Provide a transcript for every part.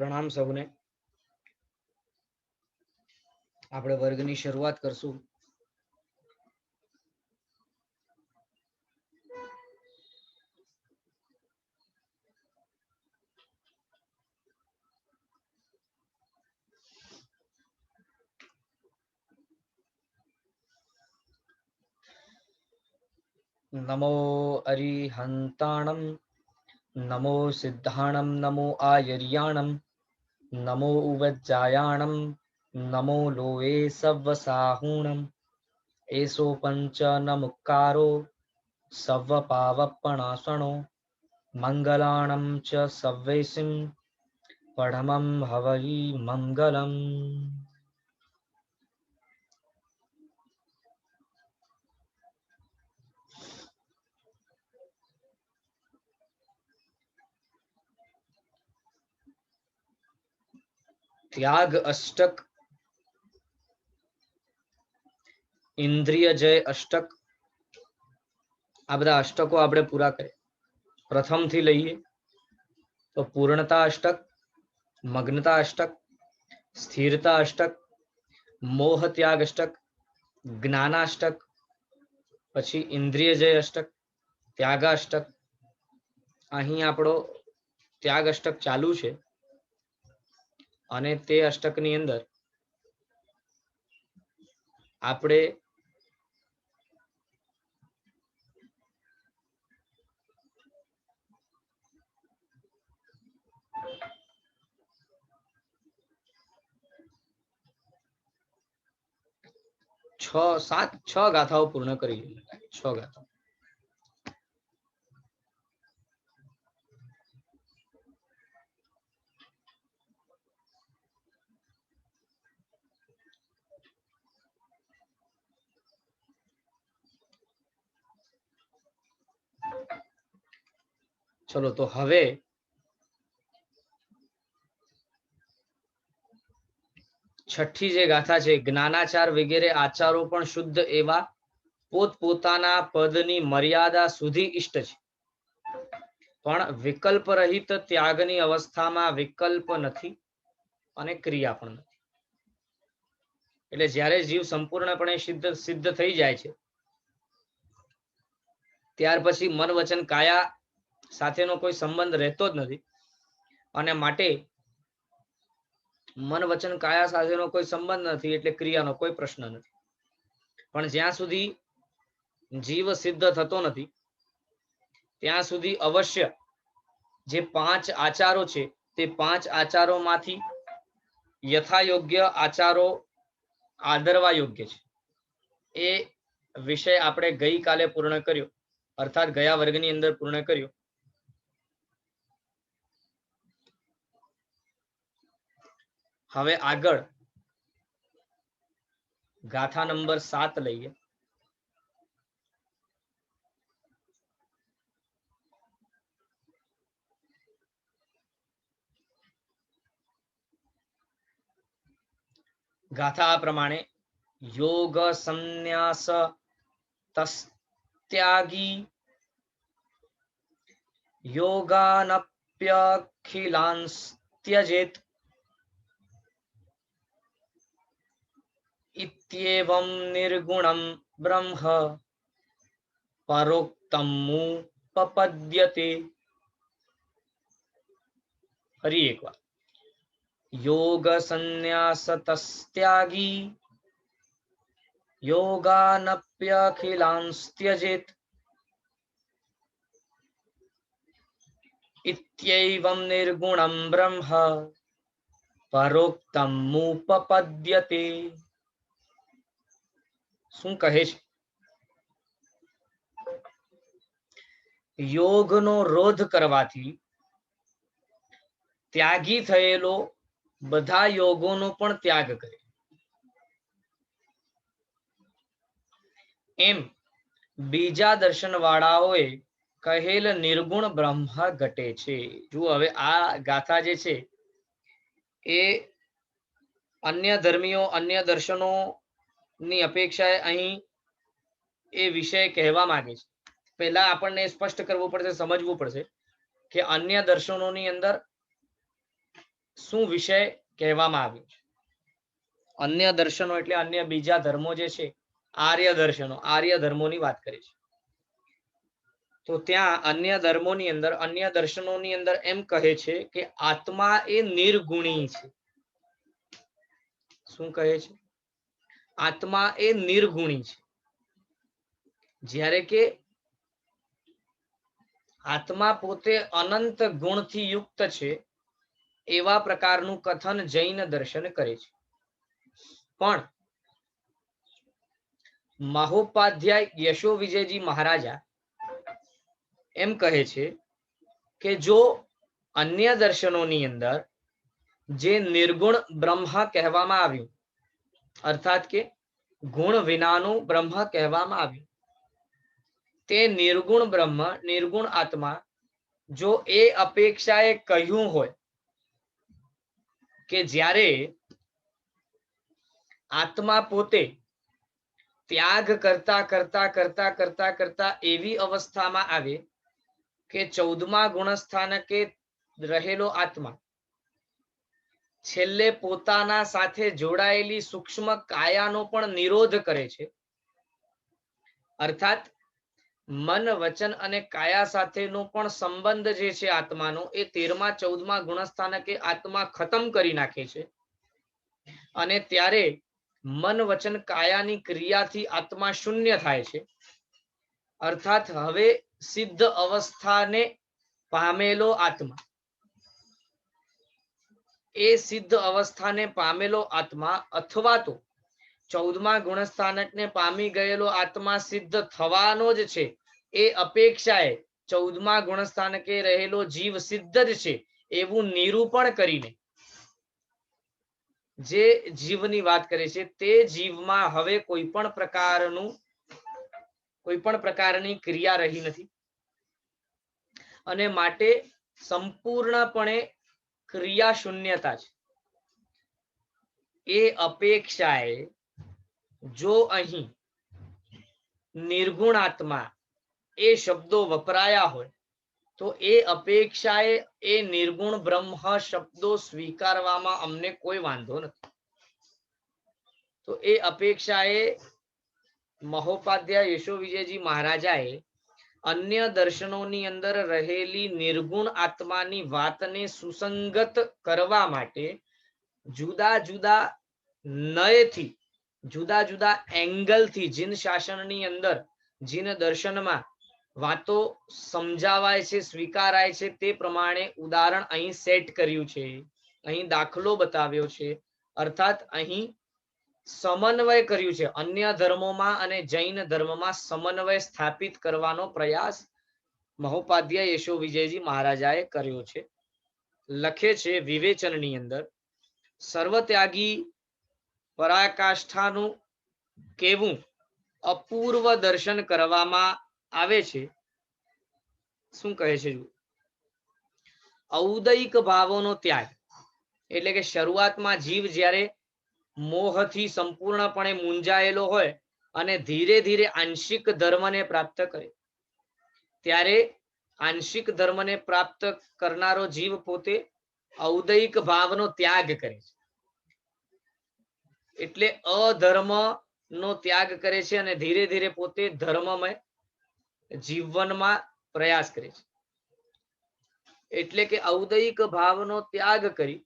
प्रणाम सबने। આપણે વર્ગની શરૂઆત કરશું। નમો અરિહંતાણમ, નમો સિદ્ધાણમ, નમો આયર્યાણમ, નમો ઉવજ્જાયાણમ, નમો લોએ સવ્વસાહૂણમ, એસો પંચ નમુકારો સવ્વપાવપણાસણો, મંગલાણમ ચ સવ્વેસિમ પડમમ હવૈ મંગલમ। त्याग अष्टक, इंद्रिय जय अष्टक, आ बधा अष्टको आपणे पूरा करे। प्रथम थी लईए तो पूर्णता अष्टक, मग्नता अष्टक, स्थिरता अष्टक, मोह त्याग अष्टक, ज्ञानाष्टक, पछी इंद्रिय जय अष्टक, त्यागाष्टक। અહીં આપણો ત્યાગ અષ્ટક ચાલુ છે અને તે અષ્ટકની અંદર આપણે છ ગાથાઓ પૂર્ણ કરી લીધી। 6 ગાથાઓ। चलो तो હવે છઠ્ઠી જે ગાથા છે, જ્ઞાનાચાર વગેરે આચારો પણ શુદ્ધ એવા પોતપોતાના પદની મર્યાદા સુધી ઇષ્ટ છે, પણ વિકલ્પ રહિત ત્યાગની અવસ્થામાં વિકલ્પ નથી અને ક્રિયા પણ નથી। એટલે જ્યારે જીવ સંપૂર્ણપણે સિદ્ધ થઈ જાય છે ત્યાર પછી મન વચન કાયા સાથેનો કોઈ સંબંધ રહેતો જ નથી અને માટે મન વચન કાયા સાથેનો કોઈ સંબંધ નથી એટલે ક્રિયાનો કોઈ પ્રશ્ન નથી। પણ જ્યાં સુધી જીવ સિદ્ધ થતો નથી ત્યાં સુધી અવશ્ય જે 5 આચારો છે તે 5 આચારોમાંથી યથાયોગ્ય આચારો આદરવા યોગ્ય છે। એ વિષય આપણે ગઈકાલે પૂર્ણ કર્યો, અર્થાત ગયા વર્ગની અંદર પૂર્ણ કર્યો। હવે આગળ ગાથા નંબર 7 લઈએ। ગાથા આ પ્રમાણે, યોગ સંન્યાસ તસ્ત્યાગી યોગાનપ્યખિલાંસ્ત્યજેત इत्येवं निर्गुणं ब्रह्म परोक्तमुपपद्यते। फरी एक बार, योग संन्यास तस्त्यागी योगानप्यखिलांस्त्यजेत इत्येवं निर्गुणं ब्रह्म परोक्तमुपपद्यते। શું કહે છે? યોગનો રોધ કરવાથી ત્યાગી થયેલો બધા યોગોનો પણ ત્યાગ કરે, એમ બીજા દર્શન વાળાઓએ કહેલ નિર્ગુણ બ્રહ્મ ઘટે છે। જુઓ, હવે આ ગાથા જે છે એ અન્ય ધર્મીઓ, અન્ય દર્શનો ની અપેક્ષાએ અહીં એ વિષય કહેવા માંગે છે। પહેલા આપણને સ્પષ્ટ કરવું પડશે, સમજવું પડશે કે અન્ય દર્શનોની અંદર શું વિષય કહેવામાં આવ્યો છે? અન્ય દર્શનો એટલે અન્ય બીજા ધર્મો જે છે, આર્ય દર્શનો, આર્ય ધર્મોની વાત કરી છે. તો ત્યાં અન્ય ધર્મોની અંદર, અન્ય દર્શનોની અંદર એમ કહે છે કે આત્મા એ નિર્ગુણી છે. શું કહે છે? આત્મા એ નિર્ગુણી છે. જ્યારે કે આત્મા પોતે અનંત ગુણથી યુક્ત છે, એવા પ્રકારનું કથન જૈન દર્શન કરે છે. પણ મહોપાધ્યાય યશો વિજયજી મહારાજા એમ કહે છે કે જો અન્ય દર્શનોની અંદર જે નિર્ગુણ બ્રહ્મ કહેવામાં આવ્યું, અર્થાત કે ગુણ વિનાનું બ્રહ્મ કહેવામાં આવ્યું, તે નિર્ગુણ બ્રહ્મ, નિર્ગુણ આત્મા જો એ અપેક્ષાએ કહ્યું હોય કે જ્યારે આત્મા પોતે ત્યાગ કરતા કરતા કરતા કરતા કરતા એવી અવસ્થામાં આવે કે 14મા ગુણસ્થાનકે રહેલો આત્મા છેલ્લે પોતાના સાથે જોડાયેલી સૂક્ષ્મ કાયાનો પણ નિરોધ કરે છે, અર્થાત મન, વચન અને કાયા સાથેનો પણ સંબંધ જે છે આત્માનો, એ 13મા 14મા ગુણસ્થાનકે આત્મા ખતમ કરી નાખે છે. અને ત્યારે મન, વચન, કાયાની ક્રિયાથી આત્મા શૂન્ય થાય છે. અર્થાત હવે સિદ્ધ અવસ્થાને પામેલો આત્મા, એ સિદ્ધ અવસ્થાને પામેલો આત્મા અથવા તો 14મા ગુણસ્થાનકને પામી ગયેલો આત્મા સિદ્ધ થવાનો જ છે, એ અપેક્ષાએ 14મા ગુણસ્થાનકે રહેલો જીવ સિદ્ધ જ છે એવું નિરૂપણ કરીને જે જીવની વાત કરે છે, તે જીવમાં હવે કોઈ પણ પ્રકારની ક્રિયા રહી નથી અને માટે સંપૂર્ણપણે ક્રિયા શૂન્યતા છે. એ અપેક્ષાએ જો અહીં નિર્ગુણ આત્મા એ શબ્દો વપરાયા હોય તો એ અપેક્ષાએ એ નિર્ગુણ બ્રહ્મ શબ્દો સ્વીકારવામાં અમને કોઈ વાંધો નથી. તો એ અપેક્ષાએ મહોપાધ્યાય યશો વિજયજી મહારાજાએ અન્ય દર્શનોની અંદર રહેલી નિર્ગુણ આત્માની વાતને સુસંગત કરવા માટે જુદા જુદા નયથી, જુદા જુદા એંગલથી જીન શાસનની અંદર, જીન દર્શનમાં વાતો સમજાવાય છે, સ્વીકારાય છે, તે પ્રમાણે ઉદાહરણ અહીં સેટ કર્યું છે, અહીં દાખલો બતાવ્યો છે. અર્થાત અહીં સમન્વય કર્યું છે. અન્ય ધર્મોમાં અને જૈન ધર્મમાં સમન્વય સ્થાપિત કરવાનો પ્રયાસ મહોપાધ્યાય યશો વિજયજી મહારાજાએ કર્યો છે. લખે છે વિવેચનની અંદર, સર્વત્યાગી પરાકાષ્ઠાનું કેવું અપૂર્વ દર્શન કરવામાં આવે છે. શું કહે છે? ઔદૈક ભાવોનો ત્યાગ, એટલે કે શરૂઆતમાં જીવ જ્યારે મોહથી સંપૂર્ણપણે મૂંઝાયેલો હોય અને ધીરે ધીરે આંશિક ધર્મને પ્રાપ્ત કરે, ત્યારે આંશિક ધર્મને પ્રાપ્ત કરનારો જીવ પોતે ઔદૈક ભાવનો ત્યાગ કરે છે. એટલે અધર્મનો ત્યાગ કરે છે અને ધીરે ધીરે પોતે ધર્મમય જીવનમાં પ્રયાસ કરે છે. એટલે કે ઔદૈક ભાવનો ત્યાગ કરી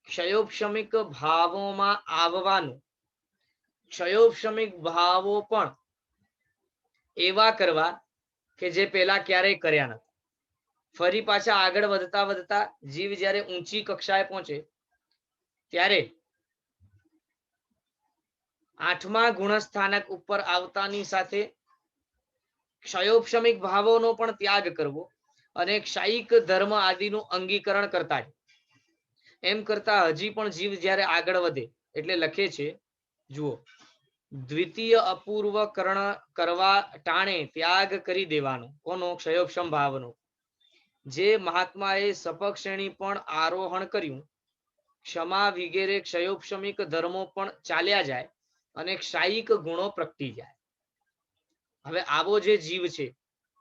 ક્ષયોપશમિક ભાવોમાં આવવાનું, ક્ષયોપશમિક ભાવો પણ એવા કરવા કે જે પેલા ક્યારેય કર્યા નથી. ફરી પાછા આગળ વધતા વધતા જીવ જ્યારે ઊંચી કક્ષાએ પહોંચે ત્યારે 8મા ગુણસ્થાનક ઉપર આવતાની સાથે ક્ષયોપશમિક ભાવોનો પણ ત્યાગ કરવો અને ક્ષયિક ધર્મ આદિનું અંગીકરણ કરતા જ એમ કરતા હજી પણ જીવ જ્યારે આગળ વધે એટલે લખે છે, જુઓ, દ્વિતીય અપૂર્વ કરણ કરવા ટાણે ત્યાગ કરી દેવાનો. કોનો? ક્ષયોપશમ ભાવનો. જે મહાત્માએ સપક્ષેણી પણ આરોહણ કર્યું, ક્ષમા વિગેરે ક્ષયોપશમિક ધર્મો પણ ચાલ્યા જાય અને ક્ષાયિક ગુણો પ્રગટી જાય. હવે આવો જે જીવ છે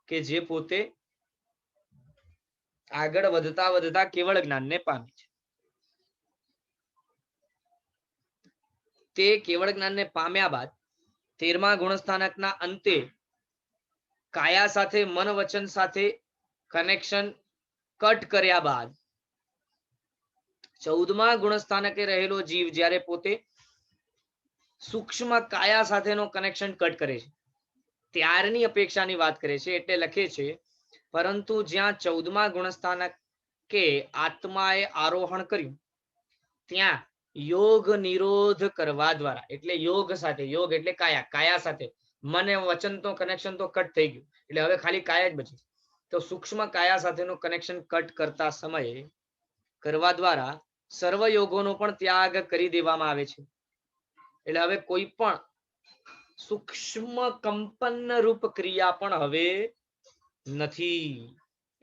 કે જે પોતે આગળ વધતા વધતા કેવળ જ્ઞાનને પામે છે, તે કેવળ જ્ઞાનને પામ્યા બાદ 13મા ગુણસ્થાનકના અંતે કાયા સાથે મન વચન સાથે કનેક્શન કટ કર્યા બાદ 14મા ગુણસ્થાનકે રહેલો જીવ જ્યારે પોતે સૂક્ષ્મ કાયા સાથેનો કનેક્શન કટ કરે છે ત્યારની અપેક્ષાની વાત કરે છે. એટલે લખે છે પરંતુ જ્યાં 14મા ગુણસ્થાનકે આત્માએ આરોહણ કર્યું ત્યાં યોગ નિરોધ કરવા દ્વારા, એટલે યોગ સાથે, યોગ એટલે કાયા, કાયા સાથે મન અને વચન તો કનેક્શન તો કટ થઈ ગયું એટલે હવે ખાલી કાયા જ બચી. તો સૂક્ષ્મ કાયા સાથેનું કનેક્શન કટ કરતા સમયે કરવા દ્વારા સર્વ યોગોનો પણ ત્યાગ કરી દેવામાં આવે છે. એટલે હવે કોઈ પણ સૂક્ષ્મ કંપન રૂપ ક્રિયા પણ હવે નથી.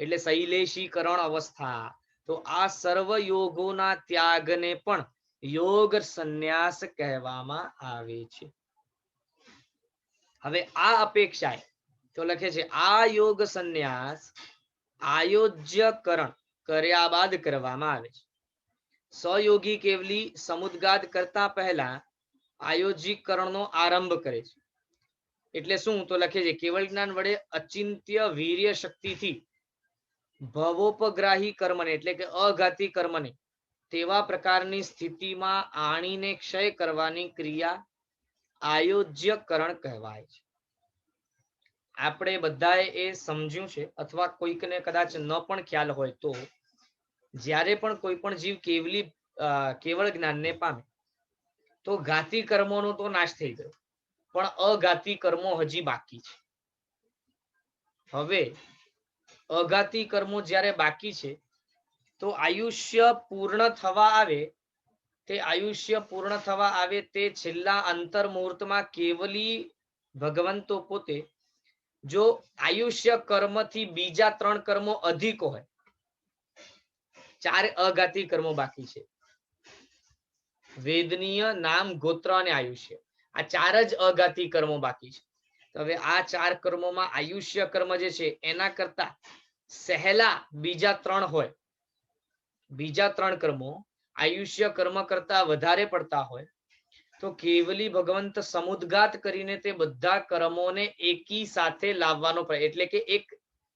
એટલે શૈલેષીકરણ અવસ્થા. તો આ સર્વ યોગોના ત્યાગને પણ યોગ સંન્યાસ કહેવામાં આવે છે. હવે આ અપેક્ષાએ તો લખે છે આ યોગ સંન્યાસ આયોજ્યકરણ કર્યા બાદ કરવામાં આવે છે. સહયોગી કેવલી સમુદ્ગાત કરતા પહેલા આયોજીકરણનો આરંભ કરે છે. એટલે શું? તો લખે છે કેવળ જ્ઞાન વડે અચિંત્ય વીર્ય શક્તિથી ભવોપગ્રાહી કર્મને એટલે કે અઘાતી કર્મને તેવા પ્રકારની સ્થિતિમાં આણીને ક્ષય કરવાની ક્રિયા આયોજ્યકરણ કહેવાય છે. આપણે બધાએ એ સમજ્યું છે અથવા કોઈકને કદાચ ન પણ ખ્યાલ હોય તો જ્યારે પણ કોઈ પણ જીવ કેવળ જ્ઞાનને પામે તો ઘાતી કર્મોનો તો નાશ થઈ ગયો પણ અઘાતી કર્મો હજી બાકી છે. હવે અઘાતી કર્મો જ્યારે બાકી છે તો આયુષ્ય પૂર્ણ થવા આવે તે છેલ્લા અંતર મુહૂર્તમાં કેવલી ભગવંતો પોતે જો આયુષ્ય કર્મથી બીજા 3 કર્મો અધિક હોય, 4 અઘાતી કર્મો બાકી છે, વેદનીય, નામ, ગોત્ર અને આયુષ્ય, આ 4 જ અઘાતી કર્મો બાકી છે. હવે આ 4 કર્મોમાં આયુષ્ય કર્મ જે છે એના કરતા સહેલા બીજા 3 હોય, બીજા 3 કર્મો આયુષ્ય કર્મ કરતા વધારે પડતા હોય તો કેવલી ભગવંત સમુદ્ગાત કરીને તે બધા કર્મોને એકી સાથે લાવવાનો પ્રયાસ, એટલે કે એક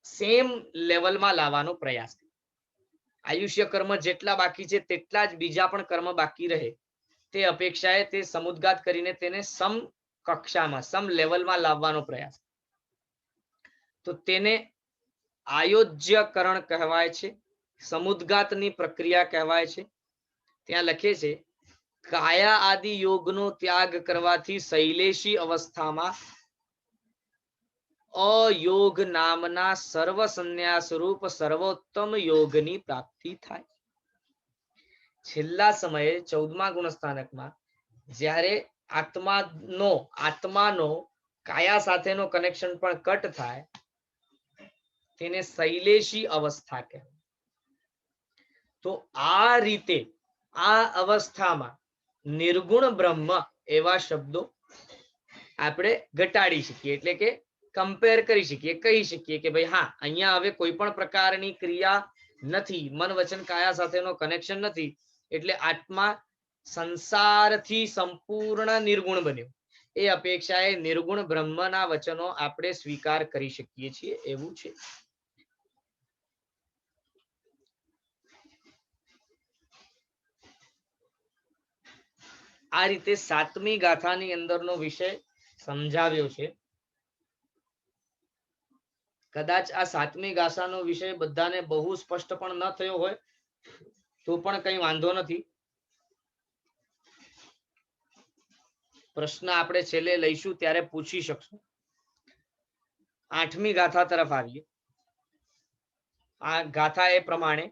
સેમ લેવલમાં લાવવાનો પ્રયાસ. આયુષ્ય કર્મ જેટલા બાકી છે તેટલા જ બીજા પણ કર્મ બાકી રહે તે અપેક્ષાએ તે સમુદ્ગાત કરીને તેને સમ કક્ષામાં, સમ લેવલમાં લાવવાનો પ્રયાસ. તો તેને આયોજ્યકરણ કહેવાય છે, સમુદ્ગાતની પ્રક્રિયા કહેવાય છે. ત્યાં લખે છે કાયા આદિ યોગનો ત્યાગ કરવાથી શૈલેષી અવસ્થામાં અયોગ નામના સર્વ સંન્યાસ રૂપ સર્વોત્તમ યોગની પ્રાપ્તિ થાય. છેલ્લા સમયે 14મા ગુણસ્થાનકમાં જ્યારે આત્માનો કાયા સાથેનો કનેક્શન પણ કટ થાય તેને શૈલેષી અવસ્થા કહેવાય. તો આ રીતે આ અવસ્થામાં નિર્ગુણ બ્રહ્મ એવા શબ્દો આપણે ઘટાડી શકીએ, એટલે કે કમ્પેર કરી શકીએ, કહી શકીએ કે ભાઈ હા, અહીંયા હવે કોઈ પણ પ્રકારની ક્રિયા નથી, મન વચન કાયા સાથેનો કનેક્શન નથી, એટલે આત્મા સંસારથી સંપૂર્ણ નિર્ગુણ બન્યો. એ અપેક્ષાએ નિર્ગુણ બ્રહ્મના વચનો આપણે સ્વીકાર કરી શકીએ છીએ એવું છે. આ રીતે 7મી ગાથાની અંદરનો વિષય સમજાવ્યો છે. કદાચ આ 7મી ગાથાનો વિષય બધાને બહુ સ્પષ્ટ પણ ન થયો હોય તો પણ કંઈ વાંધો નથી. પ્રશ્ન આપણે છેલ્લે લઈશું ત્યારે પૂછી શકશું. 8મી ગાથા તરફ આવીએ. આ ગાથા એ પ્રમાણે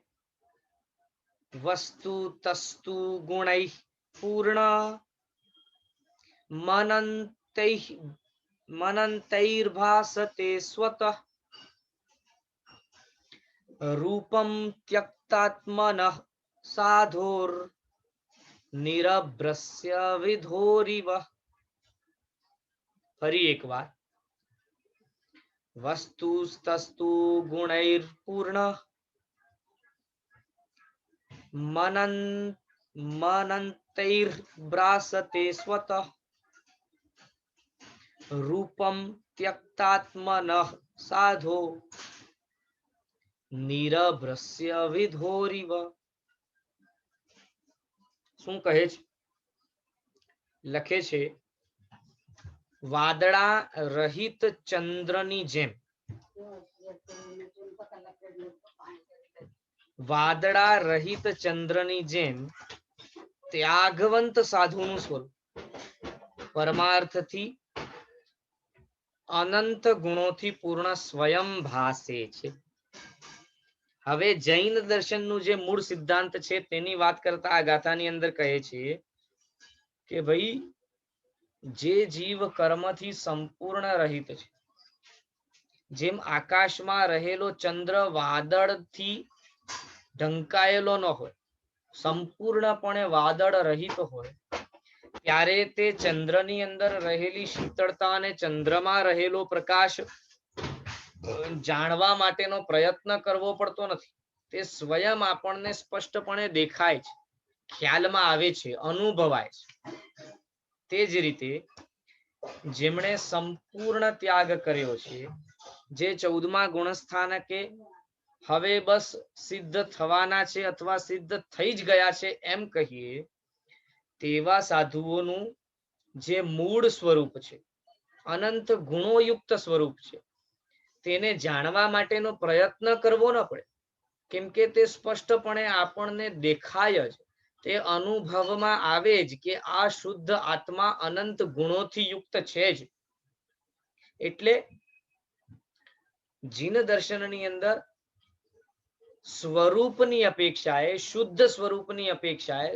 વસ્તુ તસ્તુ ગુણૈ પૂર્ણ મનંતૈર્ભાસતે સ્વતઃ રૂપમ ત્યક્તાત્મનઃ સાધોર નિરભ્રસ્ય વિધોરિવ. ફરી એકવાર. વસ્તુ તસ્તુ ગુણૈર્પૂર્ણ तैर्भ्रासते स्वतः रूपम त्यक्तात्मनः साधो निरभ्रस्य विधोरिव. શું કહે છે? લખે છે વાદળા રહિત ચંદ્રની જેમ, વાદળા રહિત ચંદ્રની જેમ ત્યાગવંત સાધુનું સ્વરૂપ પરમાર્થથી અનંત ગુણોથી પૂર્ણ સ્વયં ભાસે છે. હવે જૈન દર્શનનું જે મૂળ સિદ્ધાંત છે તેની વાત કરતા આ ગાથાની અંદર કહે છે કે ભાઈ જે જીવ કર્મથી સંપૂર્ણ રહિત છે, જેમ આકાશમાં રહેલો ચંદ્ર વાદળથી ઢંકાયેલો ન હોય, સંપૂર્ણપણે વાદળ રહિત હોય, ત્યારે તે ચંદ્રની અંદર રહેલી શીતળતા અને ચંદ્રમાં રહેલો પ્રકાશ જાણવા માટેનો પ્રયત્ન કરવો પડતો નથી. તે સ્વયં આપણને સ્પષ્ટપણે દેખાય છે, ખ્યાલમાં આવે છે, અનુભવાય છે. તે જ રીતે જેમણે સંપૂર્ણ ત્યાગ કર્યો છે, જે 14મા ગુણસ્થાનકે હવે બસ સિદ્ધ થવાના છે અથવા સિદ્ધ થઈ જ ગયા છે એમ કહીએ, તેવા સાધુઓનું જે મૂળ સ્વરૂપ છે, અનંત ગુણોયુક્ત સ્વરૂપ છે, તેને જાણવા માટેનો પ્રયત્ન કરવો ન પડે, કેમ કે તે સ્પષ્ટપણે આપણને દેખાય જ, તે અનુભવમાં આવે જ કે આ શુદ્ધ આત્મા અનંત ગુણોથી યુક્ત છે જ. એટલે જીન દર્શનની અંદર સ્વરૂપની અપેક્ષાએ, શુદ્ધ સ્વરૂપની અપેક્ષાએ,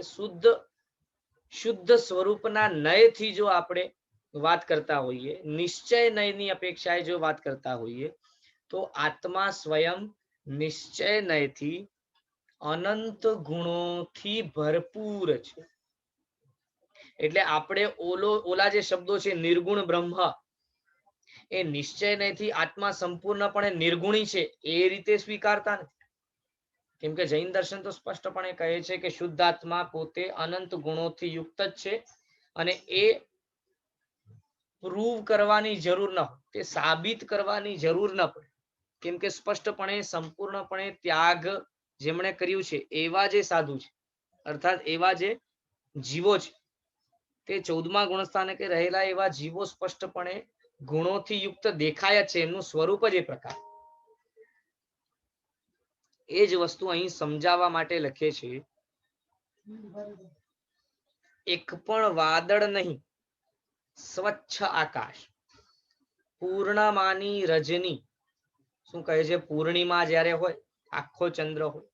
શુદ્ધ સ્વરૂપના નયથી જો આપણે વાત કરતા હોઈએ, નિશ્ચય નયની અપેક્ષાએ જો વાત કરતા હોઈએ, તો આત્મા સ્વયં નિશ્ચય નયથી અનંત ગુણોથી ભરપૂર છે. એટલે આપણે ઓલા જે શબ્દો છે નિર્ગુણ બ્રહ્મ, એ નિશ્ચય નયથી આત્મા સંપૂર્ણપણે નિર્ગુણી છે એ રીતે સ્વીકારતા નથી. કેમ કે જૈન દર્શન તો સ્પષ્ટપણે કહે છે કે શુદ્ધ આત્મા પોતે અનંત ગુણોથી યુક્ત જ છે, અને એ પ્રૂવ કરવાની જરૂર ન હોય, તે સાબિત કરવાની જરૂર ન પડે, કેમ કે સ્પષ્ટપણે સંપૂર્ણપણે ત્યાગ જેમણે કર્યું છે એવા જે સાધુ છે, અર્થાત એવા જે જીવો છે, તે 14મા ગુણસ્થાનકે રહેલા એવા જીવો સ્પષ્ટપણે ગુણોથી યુક્ત દેખાય છે, એમનું સ્વરૂપ જ એ પ્રકાર. એ જ વસ્તુ અહીં સમજાવવા માટે લખે છે, એક પણ વાદળ નહીં, સ્વચ્છ આકાશ, પૂર્ણમાની રજની. શું કહે છે? પૂર્ણિમા જ્યારે હોય, આખો ચંદ્ર હોય,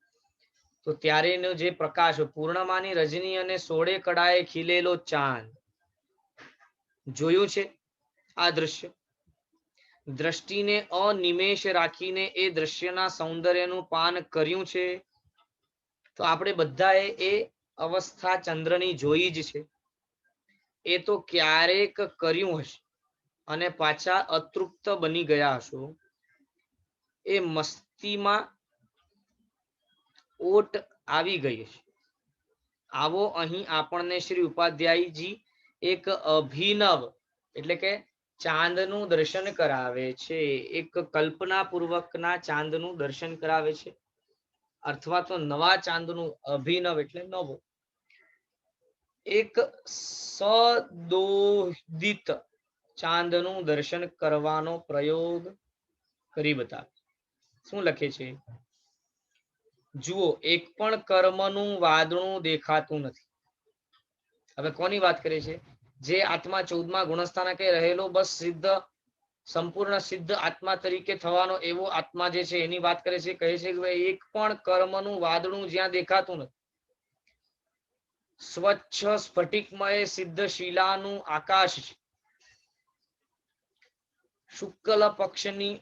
તો ત્યારેનો જે પ્રકાશ હોય, પૂર્ણમાની રજની અને 16 કળાએ ખીલેલો ચાંદ, જોયું છે આ દ્રશ્ય? દ્રષ્ટિને અનિમેષ રાખીને એ દ્રશ્યના સૌંદર્યનું પાન કર્યું છે? તો આપણે બધાએ એ અવસ્થા ચંદ્રની જોઈ જ છે. એ તો ક્યારેક કર્યું હશે અને પાછા અતૃપ્ત બની ગયા હશો. એ મસ્તીમાં ઓટ આવી ગઈ છે. આવો અહીં આપણને શ્રી ઉપાધ્યાયજી એક અભિનવ, એટલે કે ચાંદનું દર્શન કરાવે છે, એક કલ્પના પૂર્વકના ચાંદનું દર્શન કરાવે છે, અથવા તો નવા ચાંદનું, અભિનવ એટલે નવો, એક સદોદિત ચાંદનું દર્શન કરવાનો પ્રયોગ કરી બતાવે. શું લખે છે? જુઓ, એક પણ કર્મનું વાદળું દેખાતું નથી. હવે કોની વાત કરે છે? જે આત્મા 14મા ગુણસ્થાનકે રહેલો બસ સિદ્ધ, સંપૂર્ણ સિદ્ધ આત્મા તરીકે થવાનો એવો આત્મા જે છે એની વાત કરે છે. કહે છે કે ભાઈ એક પણ કર્મનું વાદળું જ્યાં દેખાતું નથી, સ્વચ્છ સ્ફટિકમય સિદ્ધ શિલાનું આકાશ છે, શુક્લ પક્ષની